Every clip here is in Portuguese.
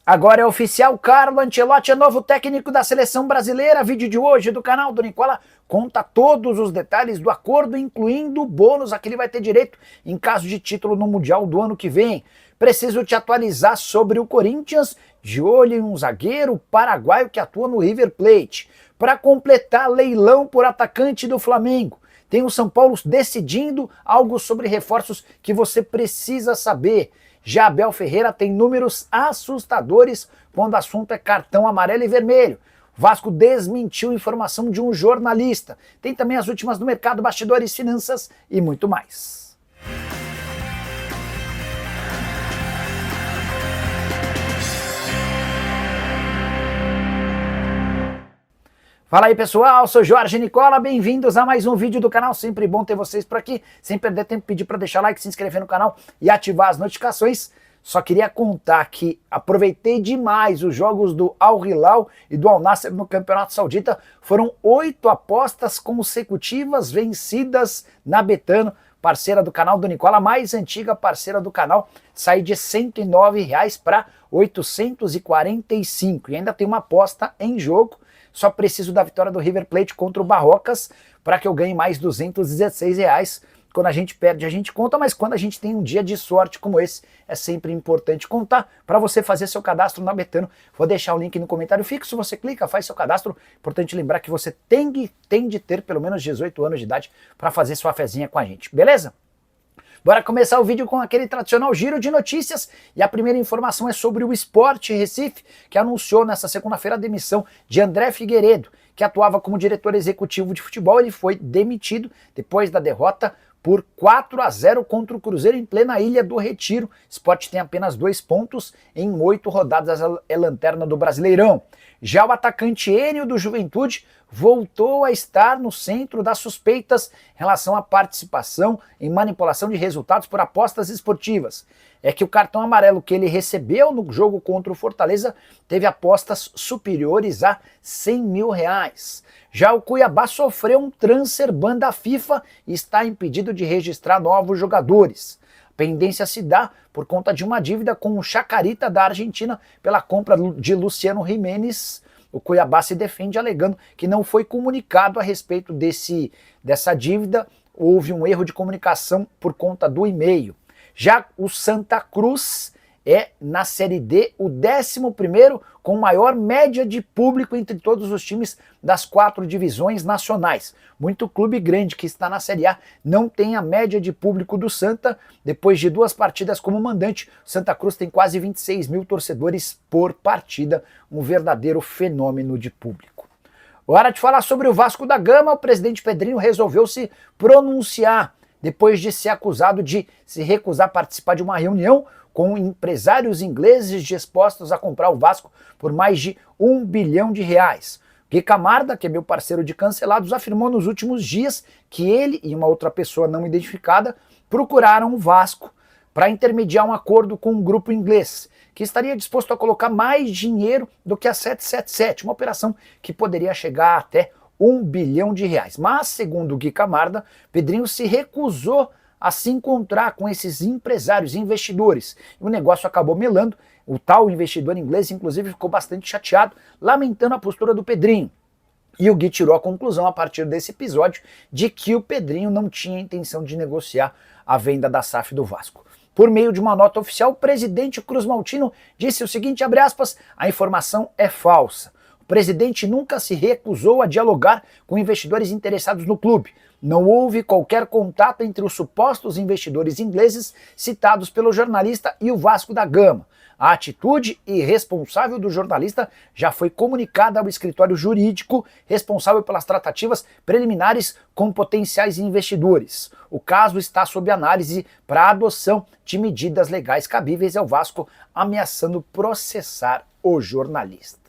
Agora é oficial, Carlo Ancelotti é novo técnico da seleção brasileira. Vídeo de hoje do canal do Nicola conta todos os detalhes do acordo, incluindo o bônus a que ele vai ter direito em caso de título no Mundial do ano que vem. Preciso te atualizar sobre o Corinthians, de olho em um zagueiro paraguaio que atua no River Plate. Para completar, leilão por atacante do Flamengo. Tem o São Paulo decidindo algo sobre reforços que você precisa saber. Já Abel Ferreira tem números assustadores quando o assunto é cartão amarelo e vermelho. Vasco desmentiu informação de um jornalista. Tem também as últimas do mercado, bastidores, finanças e muito mais. Fala aí pessoal, sou Jorge Nicola, bem-vindos a mais um vídeo do canal, sempre bom ter vocês por aqui, sem perder tempo, pedir para deixar like, se inscrever no canal e ativar as notificações. Só queria contar que aproveitei demais os jogos do Al Hilal e do Al Nassr no Campeonato Saudita, foram 8 apostas consecutivas vencidas na Betano, parceira do canal do Nicola, a mais antiga parceira do canal, saí de R$ 109 para 845 e ainda tem uma aposta em jogo. Só preciso da vitória do River Plate contra o Barrocas para que eu ganhe mais R$ 216. Quando a gente perde, a gente conta, mas quando a gente tem um dia de sorte como esse, é sempre importante contar. Para você fazer seu cadastro na Betano, vou deixar o link no comentário fixo, você clica, faz seu cadastro. Importante lembrar que você tem de ter pelo menos 18 anos de idade para fazer sua fezinha com a gente, beleza? Bora começar o vídeo com aquele tradicional giro de notícias, e a primeira informação é sobre o Sport Recife, que anunciou nessa segunda-feira a demissão de André Figueiredo, que atuava como diretor executivo de futebol. Ele foi demitido depois da derrota por 4-0 contra o Cruzeiro em plena Ilha do Retiro. O Sport tem apenas 2 pontos em 8 rodadas, é lanterna do Brasileirão. Já o atacante Enio do Juventude voltou a estar no centro das suspeitas em relação à participação em manipulação de resultados por apostas esportivas. É que o cartão amarelo que ele recebeu no jogo contra o Fortaleza teve apostas superiores a R$ 100 mil. Já o Cuiabá sofreu um transfer ban da FIFA e está impedido de registrar novos jogadores. A pendência se dá por conta de uma dívida com o Chacarita da Argentina pela compra de Luciano Gimenez. O Cuiabá se defende alegando que não foi comunicado a respeito dessa dívida, houve um erro de comunicação por conta do e-mail. Já o Santa Cruz é, na Série D, o 11º com maior média de público entre todos os times das 4 divisões nacionais. Muito clube grande que está na Série A não tem a média de público do Santa. Depois de 2 partidas como mandante, o Santa Cruz tem quase 26 mil torcedores por partida, um verdadeiro fenômeno de público. Hora de falar sobre o Vasco da Gama. O presidente Pedrinho resolveu se pronunciar depois de ser acusado de se recusar a participar de uma reunião com empresários ingleses dispostos a comprar o Vasco por mais de R$ 1 bilhão. Gui Camarda, que é meu parceiro de cancelados, afirmou nos últimos dias que ele e uma outra pessoa não identificada procuraram o Vasco para intermediar um acordo com um grupo inglês que estaria disposto a colocar mais dinheiro do que a 777, uma operação que poderia chegar até R$ 1 bilhão. Mas, segundo Gui Camarda, Pedrinho se recusou a se encontrar com esses empresários e investidores. O negócio acabou melando. O tal investidor inglês, inclusive, ficou bastante chateado, lamentando a postura do Pedrinho. E o Gui tirou a conclusão, a partir desse episódio, de que o Pedrinho não tinha intenção de negociar a venda da SAF do Vasco. Por meio de uma nota oficial, o presidente Cruz Maltino disse o seguinte, abre aspas, a informação é falsa. O presidente nunca se recusou a dialogar com investidores interessados no clube. Não houve qualquer contato entre os supostos investidores ingleses citados pelo jornalista e o Vasco da Gama. A atitude irresponsável do jornalista já foi comunicada ao escritório jurídico responsável pelas tratativas preliminares com potenciais investidores. O caso está sob análise para a adoção de medidas legais cabíveis ao Vasco, ameaçando processar o jornalista.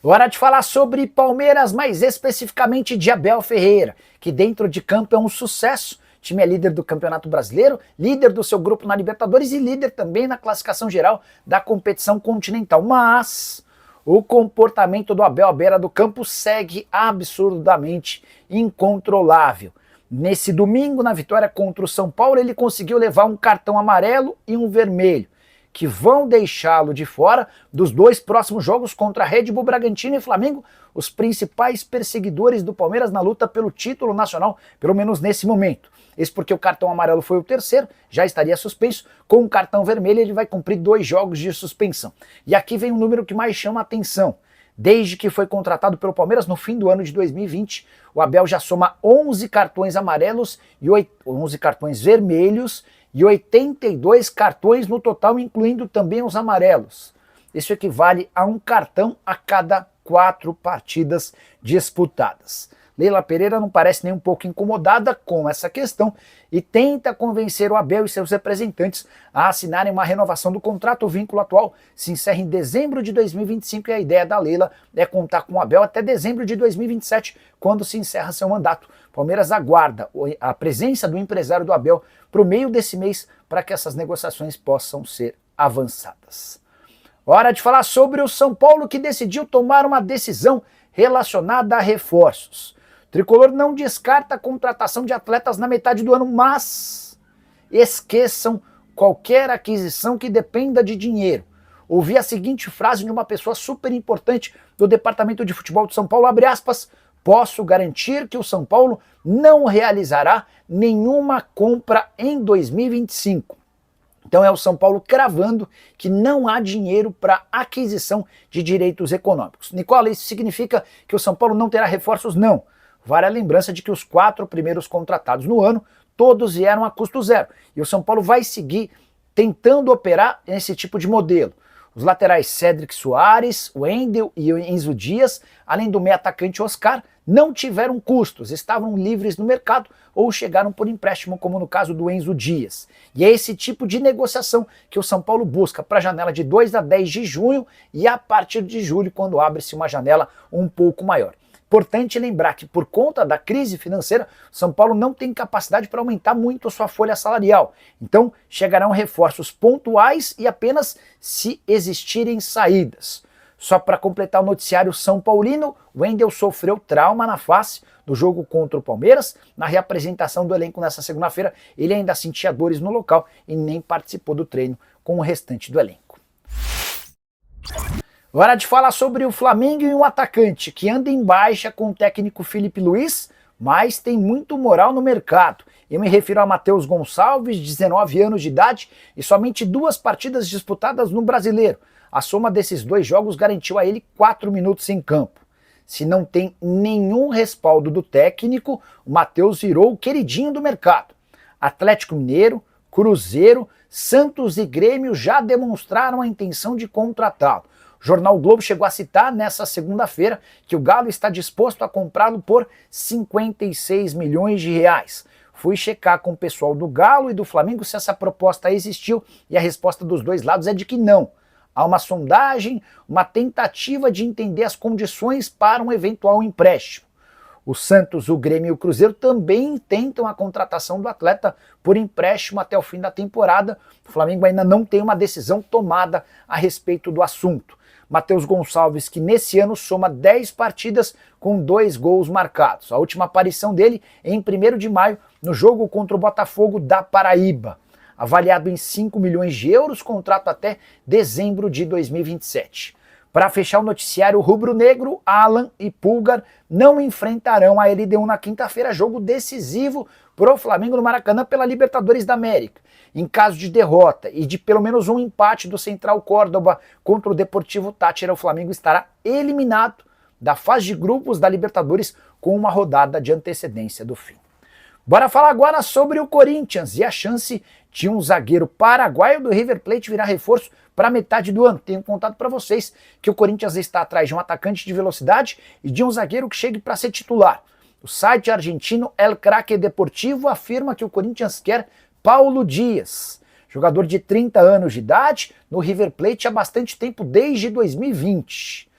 Hora de falar sobre Palmeiras, mais especificamente de Abel Ferreira, que dentro de campo é um sucesso. O time é líder do Campeonato Brasileiro, líder do seu grupo na Libertadores e líder também na classificação geral da competição continental. Mas o comportamento do Abel à beira do campo segue absurdamente incontrolável. Nesse domingo, na vitória contra o São Paulo, ele conseguiu levar um cartão amarelo e um vermelho. que vão deixá-lo de fora dos 2 próximos jogos contra Red Bull Bragantino e Flamengo, os principais perseguidores do Palmeiras na luta pelo título nacional, pelo menos nesse momento. Isso porque o cartão amarelo foi o terceiro, já estaria suspenso. Com o cartão vermelho ele vai cumprir 2 jogos de suspensão. E aqui vem um número que mais chama a atenção. Desde que foi contratado pelo Palmeiras no fim do ano de 2020, o Abel já soma 11 cartões amarelos e 11 cartões vermelhos e 82 cartões no total, incluindo também os amarelos. Isso equivale a um cartão a cada 4 partidas disputadas. Leila Pereira não parece nem um pouco incomodada com essa questão e tenta convencer o Abel e seus representantes a assinarem uma renovação do contrato. O vínculo atual se encerra em dezembro de 2025 e a ideia da Leila é contar com o Abel até dezembro de 2027, quando se encerra seu mandato. Palmeiras aguarda a presença do empresário do Abel para o meio desse mês para que essas negociações possam ser avançadas. Hora de falar sobre o São Paulo, que decidiu tomar uma decisão relacionada a reforços. O Tricolor não descarta a contratação de atletas na metade do ano, mas esqueçam qualquer aquisição que dependa de dinheiro. Ouvi a seguinte frase de uma pessoa super importante do departamento de futebol de São Paulo, abre aspas, posso garantir que o São Paulo não realizará nenhuma compra em 2025. Então é o São Paulo cravando que não há dinheiro para aquisição de direitos econômicos. Nicola, isso significa que o São Paulo não terá reforços? Não. Vale a lembrança de que os 4 primeiros contratados no ano, todos vieram a custo zero. E o São Paulo vai seguir tentando operar nesse tipo de modelo. Os laterais Cédric Soares, Wendel e Enzo Dias, além do meio atacante Oscar, não tiveram custos, estavam livres no mercado ou chegaram por empréstimo, como no caso do Enzo Dias. E é esse tipo de negociação que o São Paulo busca para a janela de 2 a 10 de junho e a partir de julho, quando abre-se uma janela um pouco maior. Importante lembrar que, por conta da crise financeira, São Paulo não tem capacidade para aumentar muito a sua folha salarial. Então, chegarão reforços pontuais e apenas se existirem saídas. Só para completar o noticiário São Paulino, Wendel sofreu trauma na face do jogo contra o Palmeiras. Na reapresentação do elenco nessa segunda-feira, ele ainda sentia dores no local e nem participou do treino com o restante do elenco. Hora de falar sobre o Flamengo e um atacante que anda em baixa com o técnico Felipe Luiz, mas tem muito moral no mercado. Eu me refiro a Matheus Gonçalves, 19 anos de idade e somente 2 partidas disputadas no Brasileiro. A soma desses 2 jogos garantiu a ele 4 minutos em campo. Se não tem nenhum respaldo do técnico, o Matheus virou o queridinho do mercado. Atlético Mineiro, Cruzeiro, Santos e Grêmio já demonstraram a intenção de contratá-lo. O Jornal Globo chegou a citar nessa segunda-feira que o Galo está disposto a comprá-lo por 56 milhões de reais. Fui checar com o pessoal do Galo e do Flamengo se essa proposta existiu e a resposta dos 2 lados é de que não. Há uma sondagem, uma tentativa de entender as condições para um eventual empréstimo. O Santos, o Grêmio e o Cruzeiro também tentam a contratação do atleta por empréstimo até o fim da temporada. O Flamengo ainda não tem uma decisão tomada a respeito do assunto. Matheus Gonçalves, que nesse ano soma 10 partidas com 2 gols marcados. A última aparição dele em 1º de maio, no jogo contra o Botafogo da Paraíba. Avaliado em 5 milhões de euros, contrato até dezembro de 2027. Para fechar o noticiário rubro-negro, Alan e Pulgar não enfrentarão a LDU na quinta-feira, jogo decisivo para o Flamengo no Maracanã pela Libertadores da América. Em caso de derrota e de pelo menos um empate do Central Córdoba contra o Deportivo Táchira, o Flamengo estará eliminado da fase de grupos da Libertadores com uma rodada de antecedência do fim. Bora falar agora sobre o Corinthians e a chance de um zagueiro paraguaio do River Plate virar reforço para metade do ano. Tenho contado para vocês que o Corinthians está atrás de um atacante de velocidade e de um zagueiro que chegue para ser titular. O site argentino El Craque Deportivo afirma que o Corinthians quer Paulo Dias, jogador de 30 anos de idade, no River Plate há bastante tempo, desde 2020.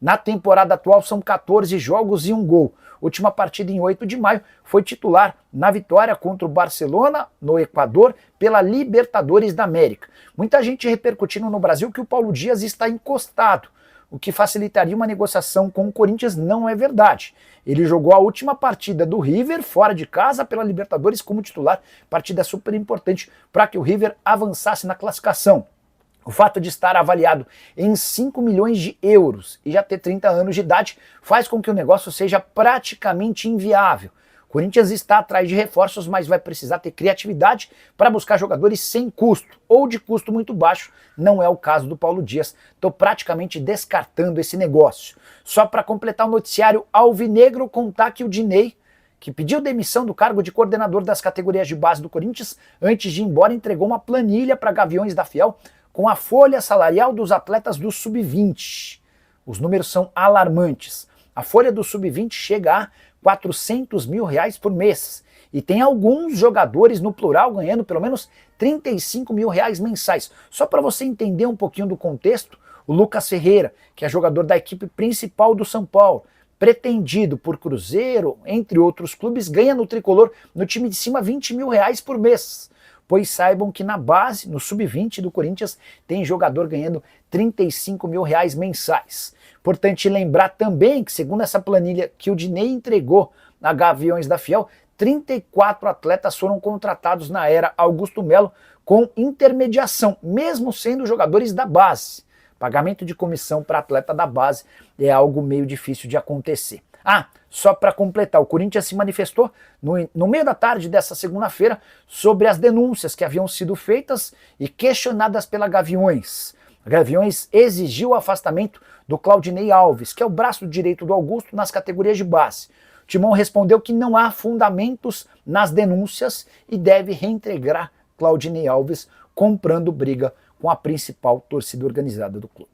Na temporada atual são 14 jogos e 1 gol. Última partida em 8 de maio, foi titular na vitória contra o Barcelona, no Equador, pela Libertadores da América. Muita gente repercutindo no Brasil que o Paulo Dias está encostado, o que facilitaria uma negociação com o Corinthians. Não é verdade. Ele jogou a última partida do River, fora de casa, pela Libertadores como titular, partida super importante para que o River avançasse na classificação. O fato de estar avaliado em 5 milhões de euros e já ter 30 anos de idade faz com que o negócio seja praticamente inviável. O Corinthians está atrás de reforços, mas vai precisar ter criatividade para buscar jogadores sem custo ou de custo muito baixo. Não é o caso do Paulo Dias. Estou praticamente descartando esse negócio. Só para completar o noticiário alvinegro, contar que o Dinei, que pediu demissão do cargo de coordenador das categorias de base do Corinthians, antes de ir embora entregou uma planilha para Gaviões da Fiel com a folha salarial dos atletas do Sub-20. Os números são alarmantes. A folha do Sub-20 chega a 400 mil reais por mês. E tem alguns jogadores, no plural, ganhando pelo menos 35 mil reais mensais. Só para você entender um pouquinho do contexto, o Lucas Ferreira, que é jogador da equipe principal do São Paulo, pretendido por Cruzeiro, entre outros clubes, ganha no tricolor, no time de cima, 20 mil reais por mês. Pois saibam que na base, no Sub-20 do Corinthians, tem jogador ganhando 35 mil reais mensais. Importante lembrar também que, segundo essa planilha que o Dinei entregou na Gaviões da Fiel, 34 atletas foram contratados na era Augusto Melo com intermediação, mesmo sendo jogadores da base. Pagamento de comissão para atleta da base é algo meio difícil de acontecer. Só para completar, o Corinthians se manifestou no meio da tarde dessa segunda-feira sobre as denúncias que haviam sido feitas e questionadas pela Gaviões. A Gaviões exigiu o afastamento do Claudinei Alves, que é o braço direito do Augusto nas categorias de base. O Timão respondeu que não há fundamentos nas denúncias e deve reintegrar Claudinei Alves, comprando briga com a principal torcida organizada do clube.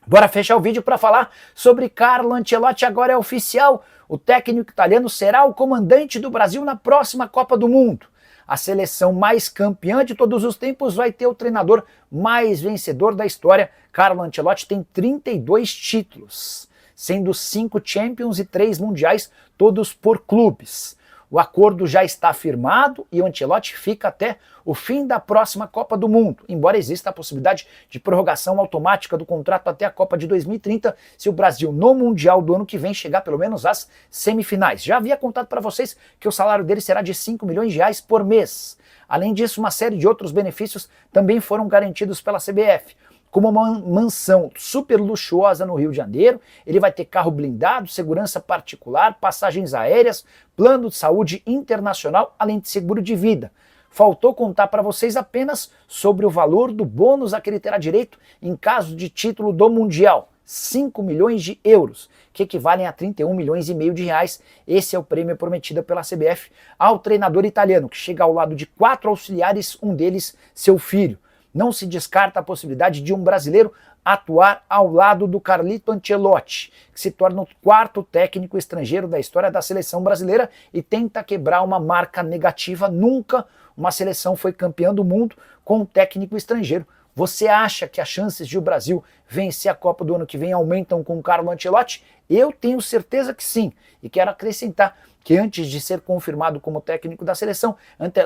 Bora fechar o vídeo para falar sobre Carlo Ancelotti. Agora é oficial, o técnico italiano será o comandante do Brasil na próxima Copa do Mundo. A seleção mais campeã de todos os tempos vai ter o treinador mais vencedor da história. Carlo Ancelotti tem 32 títulos, sendo 5 Champions e 3 Mundiais, todos por clubes. O acordo já está firmado e o Ancelotti fica até o fim da próxima Copa do Mundo, embora exista a possibilidade de prorrogação automática do contrato até a Copa de 2030, se o Brasil no Mundial do ano que vem chegar pelo menos às semifinais. Já havia contado para vocês que o salário dele será de 5 milhões de reais por mês. Além disso, uma série de outros benefícios também foram garantidos pela CBF. Como uma mansão super luxuosa no Rio de Janeiro, ele vai ter carro blindado, segurança particular, passagens aéreas, plano de saúde internacional, além de seguro de vida. Faltou contar para vocês apenas sobre o valor do bônus a que ele terá direito em caso de título do Mundial. 5 milhões de euros, que equivalem a 31 milhões e meio de reais. Esse é o prêmio prometido pela CBF ao treinador italiano, que chega ao lado de 4 auxiliares, um deles seu filho. Não se descarta a possibilidade de um brasileiro atuar ao lado do Carlito Ancelotti, que se torna o 4º técnico estrangeiro da história da seleção brasileira e tenta quebrar uma marca negativa. Nunca uma seleção foi campeã do mundo com um técnico estrangeiro. Você acha que as chances de o Brasil vencer a Copa do ano que vem aumentam com o Carlo Ancelotti? Eu tenho certeza que sim. E quero acrescentar que antes de ser confirmado como técnico da seleção,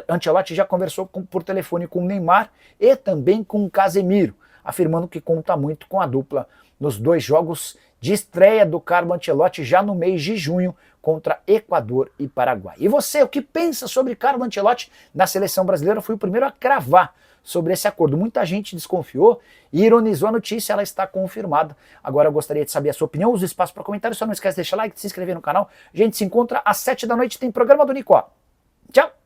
Ancelotti já conversou por telefone com o Neymar e também com o Casemiro, afirmando que conta muito com a dupla nos 2 jogos de estreia do Carlo Ancelotti já no mês de junho contra Equador e Paraguai. E você, o que pensa sobre Carlo Ancelotti na seleção brasileira? Eu fui o primeiro a cravar sobre esse acordo. Muita gente desconfiou e ironizou a notícia, ela está confirmada. Agora eu gostaria de saber a sua opinião, usa o espaço para comentário, só não esquece de deixar like, de se inscrever no canal. A gente se encontra às 7 da noite, tem programa do Nico. Tchau!